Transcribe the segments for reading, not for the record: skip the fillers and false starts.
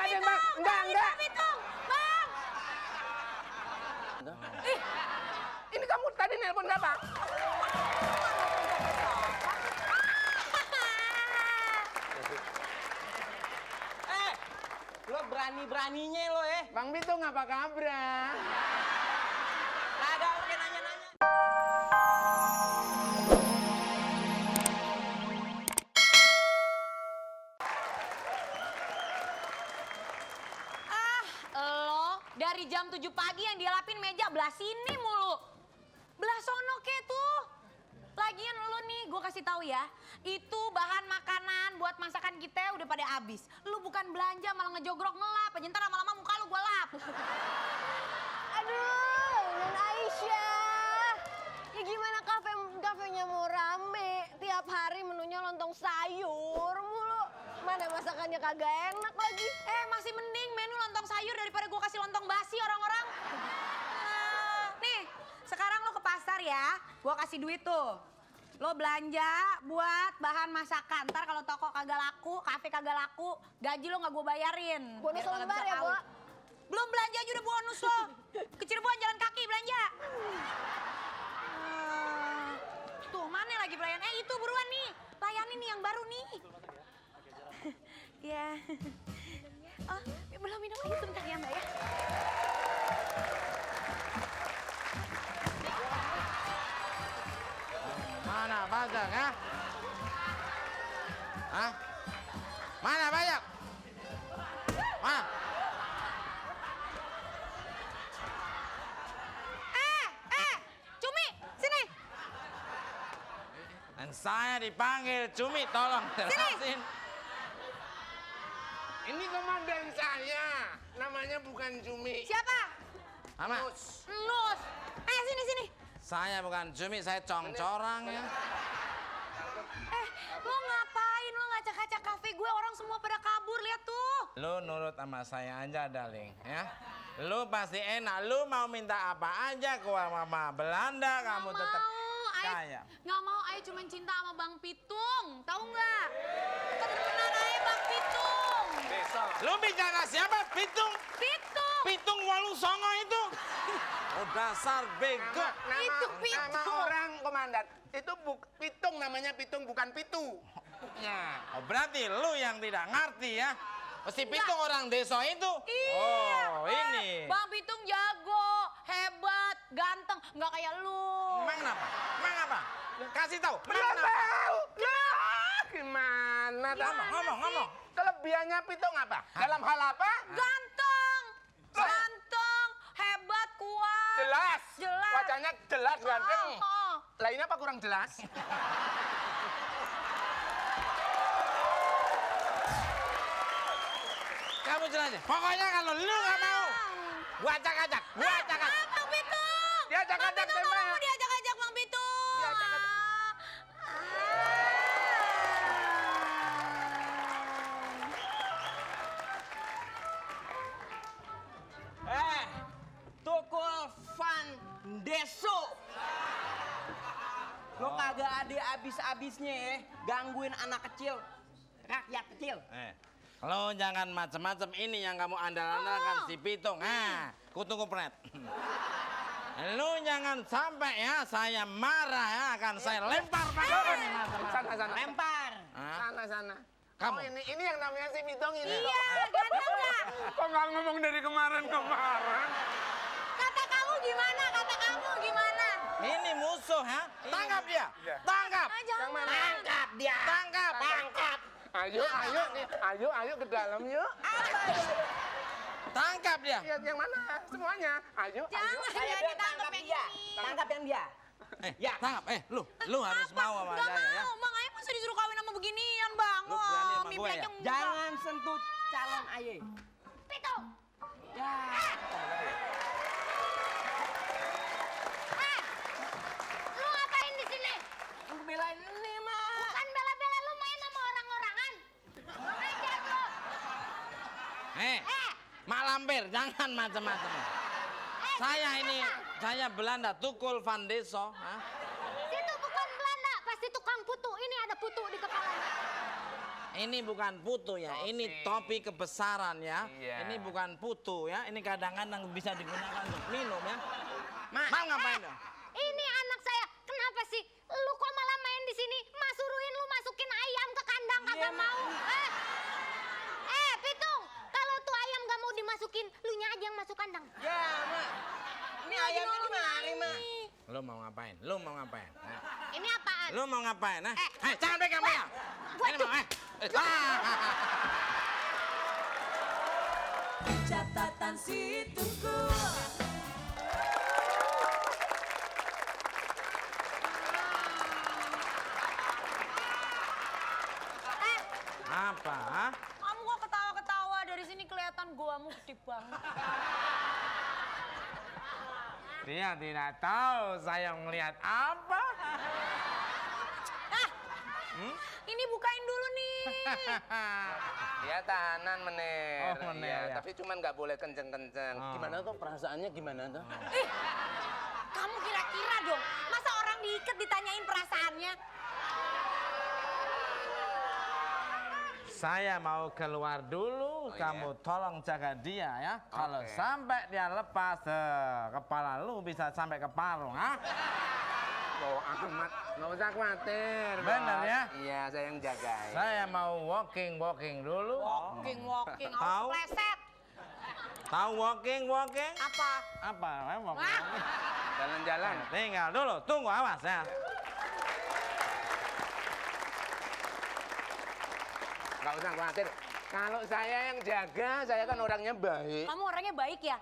deh bang, enggak. Pitung, bang. Ih, ini kamu tadi nelpon siapa? Lo berani-beraninya lo Bang Pitung apa kabar? Kagak pakai nanya-nanya. Lo dari jam 7 pagi yang dialapin meja belah sini mulu. Belah sono ke tuh. Lagian lo nih, gue kasih tahu ya, itu bahan makanan buat masakan kita udah pada habis. Lu bukan belanja malah ngejogrok ngelap, aja ntar lama-lama muka lu gue lap. Aduh, Nun Aisyah. Ya gimana kafenya mau rame. Tiap hari menunya lontong sayur mulu. Mana masakannya kagak enak lagi. Masih mending menu lontong sayur daripada gue kasih lontong basi orang-orang. Nih, sekarang lo ke pasar ya, gue kasih duit tuh. Lo belanja buat bahan masakan. Ntar kalau toko kagak laku, kafe kagak laku, gaji lo nggak gue bayarin. Bonus Biar kagak lembar bisa ya, kawin. Bo? Belum belanja aja udah bonus lo. Ke Cirebon jalan kaki belanja. Tuh mana lagi pelayan? Itu buruan nih. Layanin nih yang baru nih. Ya. Oh, belum minum lagi sebentar ya Mbak ya. Mana banyak ya? Hah? Mana banyak? Mana? Cumi, sini. Dan saya dipanggil Cumi, tolong jelasin. Ini komandan saya, namanya bukan Cumi. Siapa? Mama, Nus. Sini. saya bukan Cumi, saya congcorang ya. Lo ngapain? Lo ngacak-ngacak kafe gue, orang semua pada kabur, lihat tuh. Lu nurut sama saya aja, darling, ya. Lu pasti enak, lu mau minta apa aja ke mama Belanda, kamu tetap kaya. Nggak mau, Ai cuma cinta sama Bang Pitung, tahu nggak? Keterpenan Ai Bang Pitung. Lu bicara siapa? Pitung? Pitung. Pitung Walu Songo itu. Oh dasar bego. Itu Pitung. Nama orang komandan. Itu Pitung, namanya Pitung, bukan Pitu. Ya. Oh berarti lu yang tidak ngerti ya. Mesti Pitung orang desa itu. Iya. Oh ini. Bang Pitung jago, hebat, ganteng, nggak kayak lu. Emang apa? Emang apa? Kasih tahu. Belum Emang apa? tahu. Lah, gimana? Ngomong. Kelebihannya Pitung apa? Dalam hal apa? Ganteng, hebat, kuat. Jelas. Wajahnya jelas, ganteng. Oh. Lainnya apa kurang jelas? Kamu jelasin. Pokoknya kalau lu nggak mau, gua acak-acak. Bang Pitung. Diajak-ajak Bang Pitung tembak. mau diajak-ajak Bang Pitung. Diajak-ajak. Tukul Van Deso. Lo kagak ada abis-abisnya ya, gangguin anak kecil, rakyat kecil. Lo jangan macem-macem, ini yang kamu andal-andalkan si Pitung. Kutunggu pret. Lu jangan sampai ya saya marah ya, akan saya lempar pakai ini Sana. Lempar. Sana. Kamu. Oh ini yang namanya si Pitung ini. Iya, ganteng nggak? Kok nggak ngomong dari kemarin? Kata kamu gimana? Ini musuh ha? Tangkap dia. Iya. Tangkap. Jangan. Tangkap dia. Tangkap. Ayo ke dalam yuk. Tangkap dia. Lihat yang mana? Semuanya. Ayo. Jangan Saya ya bilang ditangkap yang ini. Tangkap yang dia. Ya. Tangkap. Lu harus mau sama Nggak saya ya. mau, Bang Ai masa disuruh kawin sama beginian, Bang? Lu berani sama mimpi gue aja ya? enggak. Jangan sentuh calon aye. Pitung. Ya. Lu ngapain di sini? Belain ini mah. Bukan bela-bela lu main sama orang-orangan. Ajar lu. Mak Lampir, jangan macam-macam. Saya Belanda, Tukul Van Deso. Itu bukan Belanda, pasti tukang putu. Ini ada putu di kepalanya. Ini bukan putu ya, ini topi kebesaran ya. Iya. Ini bukan putu ya, ini kadang-kadang bisa digunakan untuk minum ya. Ma. Mau ngapain dong? Ini anak saya, kenapa sih? Lu kok malah main di sini? Mas suruhin lu masukin ayam ke kandang, kagak mau. Pitung, kalau tuh ayam gak mau dimasukin, lu nya aja yang masuk kandang. Ya, Mak. Ini ayamnya di mari, Mak. Lu mau ngapain? Lu mau ngapain? Nah. Ini apaan? Lu mau ngapain? Nah? Eh, Jangan pegang ya. Ini mau Catatan si Tungku. Apa? Ha? Kamu kok ketawa-ketawa dari sini kelihatan goamu gede banget. Dia tidak tahu saya melihat apa. Ini bukain dulu nih. Ya tahanan mener. Oh, mener, Iya, ya. tapi cuman nggak boleh kenceng-kenceng. Oh. Gimana tuh perasaannya gimana tuh? Kamu kira-kira dong, masa orang diikat ditanyain perasaannya? Saya mau keluar dulu, iya? kamu tolong jaga dia ya. Kalau Oke. sampai dia lepas, kepala lu bisa sampai ke parung, ha? Oh, amat. Nggak usah khawatir. Bener Bos. ya? Iya, saya yang jagain. Saya mau walking dulu. Walking, Tahu? harus pleset. Tahu walking? Apa? Apa? Walking. Jalan-jalan. Tinggal dulu, tunggu awas ya. Nggak usah khawatir. Kalau saya yang jaga, saya kan orangnya baik. Kamu orangnya baik ya?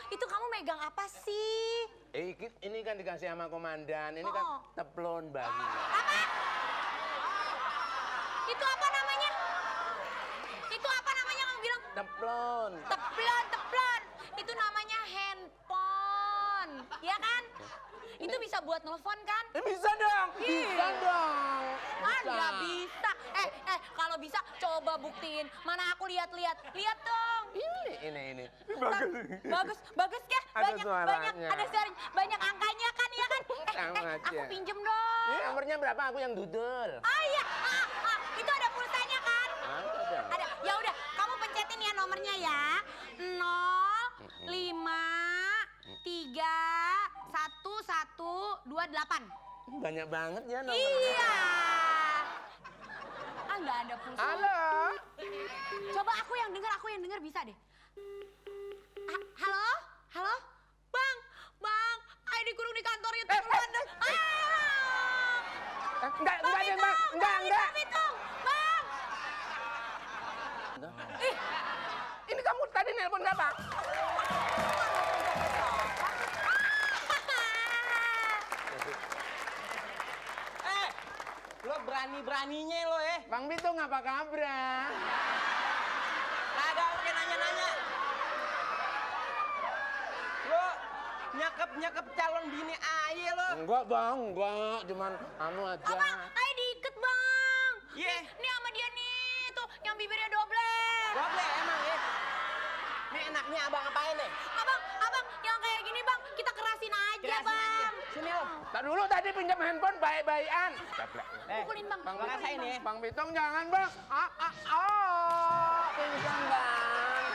Itu kamu megang apa sih? Ini kan dikasih sama komandan. Ini Oh. kan teplon bayi. Apa? Itu apa namanya? Itu apa namanya kamu bilang? Teplon. Teplon. Itu namanya handphone. Ya kan? Itu bisa buat nelfon kan? Bisa dong. Bisa dong. Ah, nggak bisa. Kalau bisa coba buktiin. Mana aku lihat-lihat. Lihat dong. Ini. Bagus ya? Ada Banyak, suaranya. ada suaranya. Banyak angkanya kan, ya kan? Sama Aku aja. pinjem dong. Ini nomornya berapa? Aku yang dudul. Ah iya, itu ada pulsanya kan? Ada. Ada. Ya udah, kamu pencetin ya nomornya ya. 0 5 3 1 1 2 8. Banyak banget ya nomornya. Iya. Ah, nggak ada pulsa. Halo. Coba aku yang dengar bisa deh. Halo? Bang, ayo dikurung di kantor itu. Enggak, Bang. Enggak. Pitung, Bang. Ih, Ini kamu tadi nelpon siapa? Lo berani-beraninya lo Bang Pitung apa kabar? Kagak oke nanya-nanya. Lo nyakep calon bini aja lo. Enggak, Bang. Enggak. Cuman anu aja. Abang, ayo diikat, Bang. Iya. Nih sama dia nih, tuh yang bibirnya dobleh. Goblek emang ya. Ini enaknya abang apain nih? Abang, yang kayak gini, Bang, kita kerasin aja, Kerasin Bang. aja. Sini lo. Tak dulu tadi pinjam handphone baik-baikan. Pukulin, Bang. Bang rasain ya. Bang Pitung jangan, Bang. Pinjam, Bang.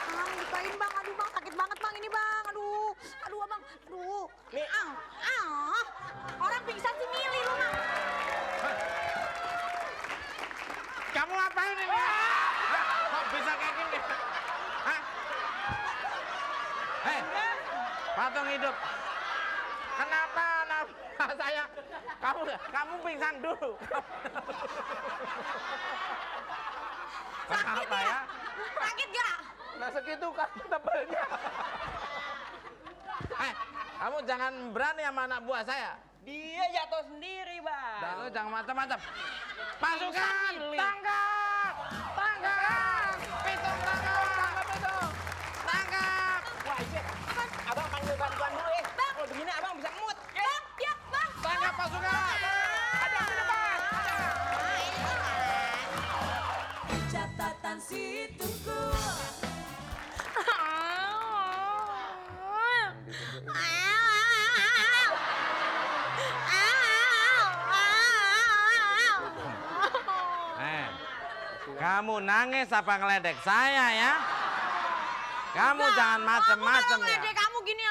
Bang, bukain, Bang. Aduh, Bang, sakit banget, Bang, ini, Bang. Aduh, Abang. Aduh. Nih. Orang pingsan sih milih lu, Bang. Kamu ngapain ini? Kok bisa kayak gini? Hah? Hei, patung hidup. Kenapa nama saya? Kamu pingsan dulu. Sakit Kenapa ya? Sakit gak? Nah segitu kan tebelnya. Kamu jangan berani sama anak buah saya. Dia jatuh sendiri, Bang. Dan lu jangan macam-macam. Pasukan, Milih. tangkap! Tangkap! Pitung tangkap! Tangkap! Wah, iya. Abang panggil bantuan dulu Kalau begini abang bisa ngemut. Bang, ya, Bang. Tangkap pasukan! Ada yang di depan. Catatan si Tungku. Ay, Kamu nangis apa ngeledek saya ya? Kamu jangan macem-macem ya. Ngeledek kamu gini,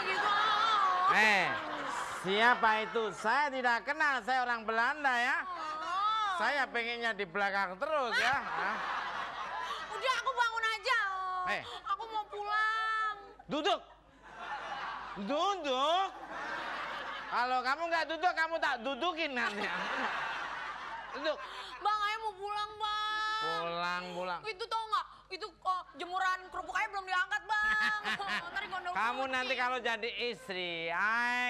gitu. Siapa itu? Saya tidak kenal, saya orang Belanda ya. Saya pengennya di belakang terus ya. Udah aku bangun aja. Aku mau pulang. Duduk. Duduk. Kalau kamu nggak duduk, kamu tak dudukin nanti. Duduk. Bang, ayo mau pulang, Bang. Pulang. Itu tau nggak? Itu jemuran kerupuk aja belum diangkat, Bang. Ntar gondok Kamu cuci. nanti kalau jadi istri,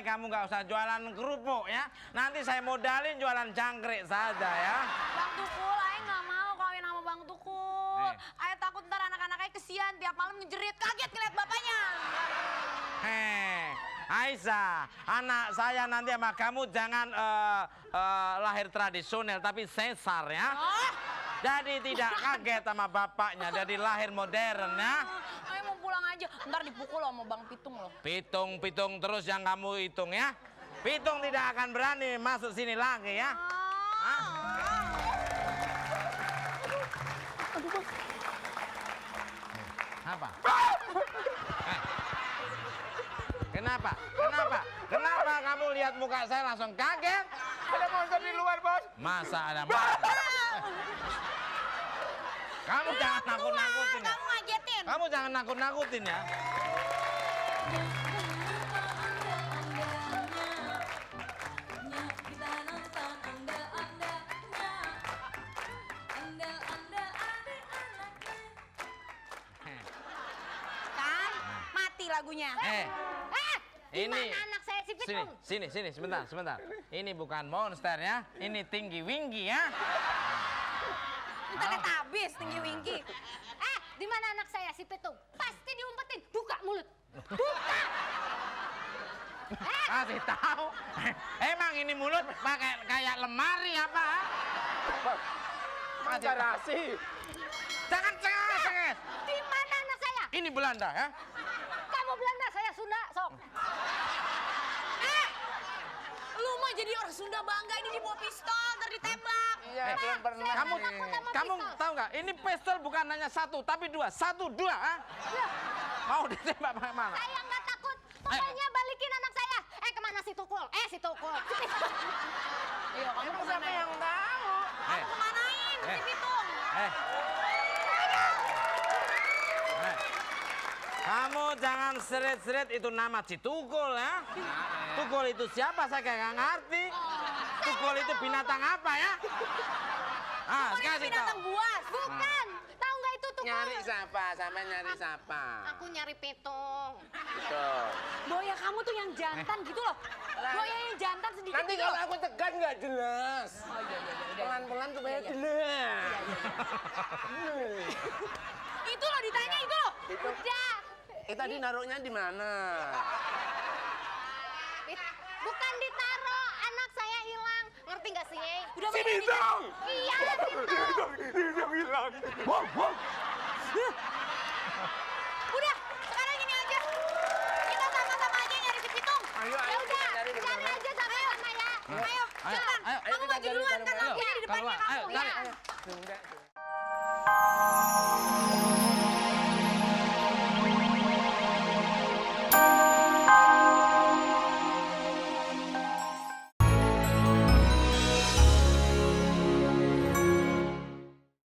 kamu nggak usah jualan kerupuk ya. Nanti saya modalin jualan jangkrik saja ya. Bang Tukul, ayo nggak mau kawin sama Bang Tukul. Ayo takut ntar anak-anaknya kesian tiap malam ngejerit, kaget ngeliat bapaknya. Aisyah, anak saya nanti sama kamu jangan lahir tradisional tapi sesar ya. Jadi tidak kaget sama bapaknya, jadi lahir modern ya. Ayo mau pulang aja, ntar dipukul sama Bang Pitung loh. Pitung terus yang kamu hitung ya. Pitung tidak akan berani masuk sini lagi ya. Apa? Kenapa kamu lihat muka saya langsung kaget? Ada monster di luar, Bos. Masa ada monster? Kamu jangan nakut-nakutin ya. Kamu ngagetin. Kamu jangan nakut-nakutin ya. Kita nonton anda-andanya. Anda adik anaknya. Kan, mati lagunya. Ini Gimana anak saya si Pitung? sini sebentar. Ini bukan monster ya. Ini tinggi winggi ya. Internet habis tinggi winggi. Di mana anak saya si Pitung? Pasti diumpetin. Buka mulut. Buka. Kasih tahu. Emang ini mulut pakai kayak lemari apa? Masa rasi. Jangan cengas. Di mana anak saya? Ini Belanda ya. Kamu Belanda, saya Sunda, sok. Lu mah jadi orang Sunda bangga ini dibawa pistol, ntar ditembak. Iya, belum pernah. Kamu tahu nggak? Ini pistol bukan hanya satu, tapi dua. Satu, dua. Mau ditembak mana? Saya nggak takut. Pokoknya balikin anak saya. Kemana si Tukul? Si Tukul. Iya, kamu Emang kemana siapa ya? yang tahu? Kamu kemanain si Pitung? Kamu jangan seret-seret itu nama Citukul ya. Tukul itu siapa saya nggak ngerti. Tukul itu binatang apa ya? Ini binatang buas. Bukan. Tahu nggak itu Tukul? Nyari siapa? Sampai nyari siapa? Aku nyari Pitung. Betul. Boya kamu tuh yang jantan gitu loh. Boya yang jantan sedikit Nanti gitu kalau loh. aku tekan nggak jelas. Pelan-pelan supaya jelas. Itu loh ditanya itu loh. Itu, tadi naruhnya di mana? Bukan ditaro, anak saya hilang. Ngerti nggak sih? Udah Si Boya Bintang! Iya, Pitung. Dia bilang. Udah, sekarang gini aja. Kita sama-sama aja nyari si Pitung. Ayo, Ya udah, cari cari bersama. aja sama-sama ya. Ayo, cepetan. ayo, Kamu kita maju cari duluan, kan bareng-bareng. aku di depannya Keluar, ayo, kamu cari. ya. Tunda.